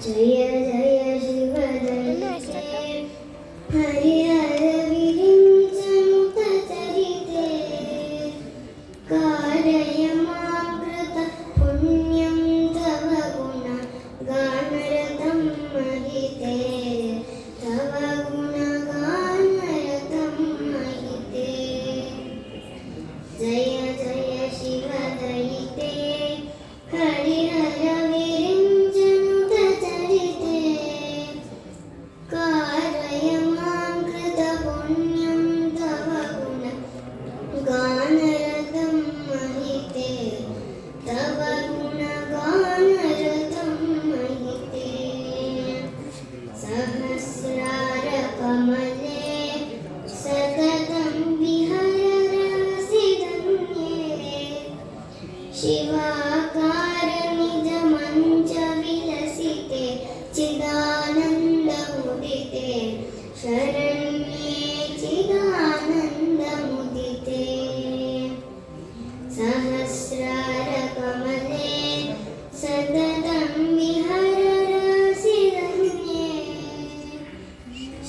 जय जय शिव दयिते हरिहर विरिञ्चनुत चरिते कारय मां कृत पुण्यं तव गुण गानरतं महिते तव गुण गानरतं महिते जय जय शिव दयिते हरिहर विरिञ्चनुत चरिते कारय मां कृत पुण्यं तव गुण गानरतं महिते तव गुण गानरतं महिते सहस्रार कमले सततं विहरसि धन्ये शिवाकार निज मंच विलसिते चिदानन्दमुदिते शरण्ये चिदानन्दमुदिते सहस्रार कमले सततं विहरसि धन्ये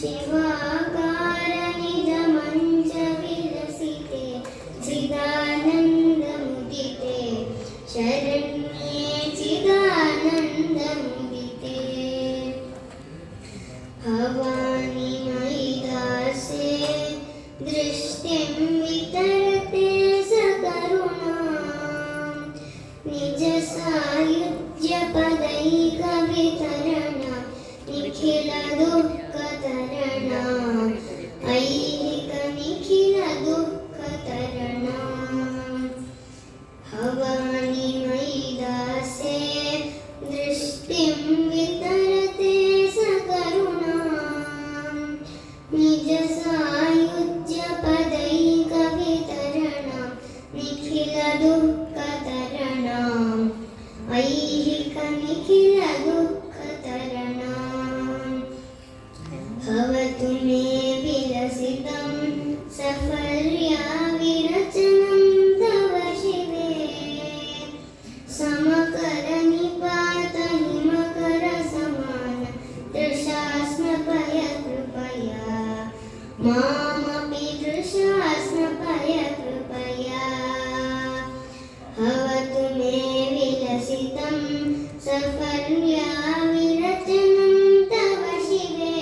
शिवाकार निज मंच विलसिते चिदानन्दमुदिते शरण्ये चिदानन्दमुदिते भवानि मयि दासे दृष्टिं वितरते सकरुणा निज सायुज्य पदैकवितरणा निखिल दुःखतरणा ऐहिक निखिल दुःखतरणा भवानि मयि दासे दृष्टिं वितरते सकरुणा निज सायुज्य पदैकवितरणा निखिल दुःखतरणा ऐहिक निखिल दुःखतरणा भवतु मे विलसितं सफल्या विरचनं तव शिवे समकर निपात हिमकर समान दृशास्नपय कृपया मामपि दृशास्नपय कृपया भवतु मे विलसितं सफल्या विरचनं तव शिवे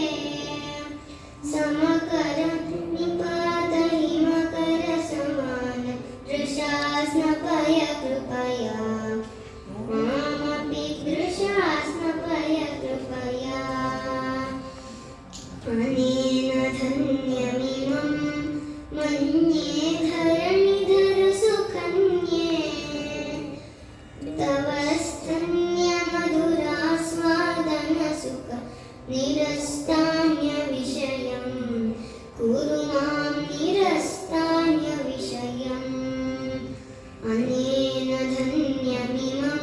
समकर निपात हिमकर समान दृशास्नपय कृपया मामपि दृशास्नपय कृपया अनेन धन्यमिमं मन्ये धरणिधर सुकन्ये तव स्तन्यमधुरास्वादन सुख निरस्तान्य विषयं कुरु मां निरस्तान्य विषयम् अनेन धन्यमिमं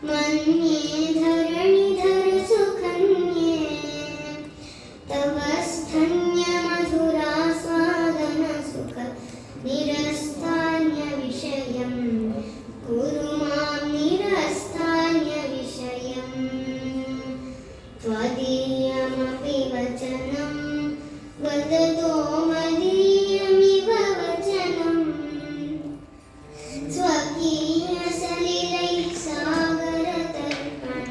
मन्ये धरणिधर सुकन्ये तव स्तन्यमधुरास्वादन सुख निरस्तान्य विषयं कुरु मां निरस्तान्य विषयम् त्वदीयमपि वचनं वदतो मदीयमिव वचनं स्वकीयसलिलैः सागरतर्पण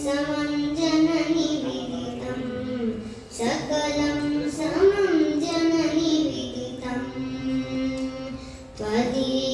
समं जननि विदितं सकलं समं जननि विदितं त्वदीय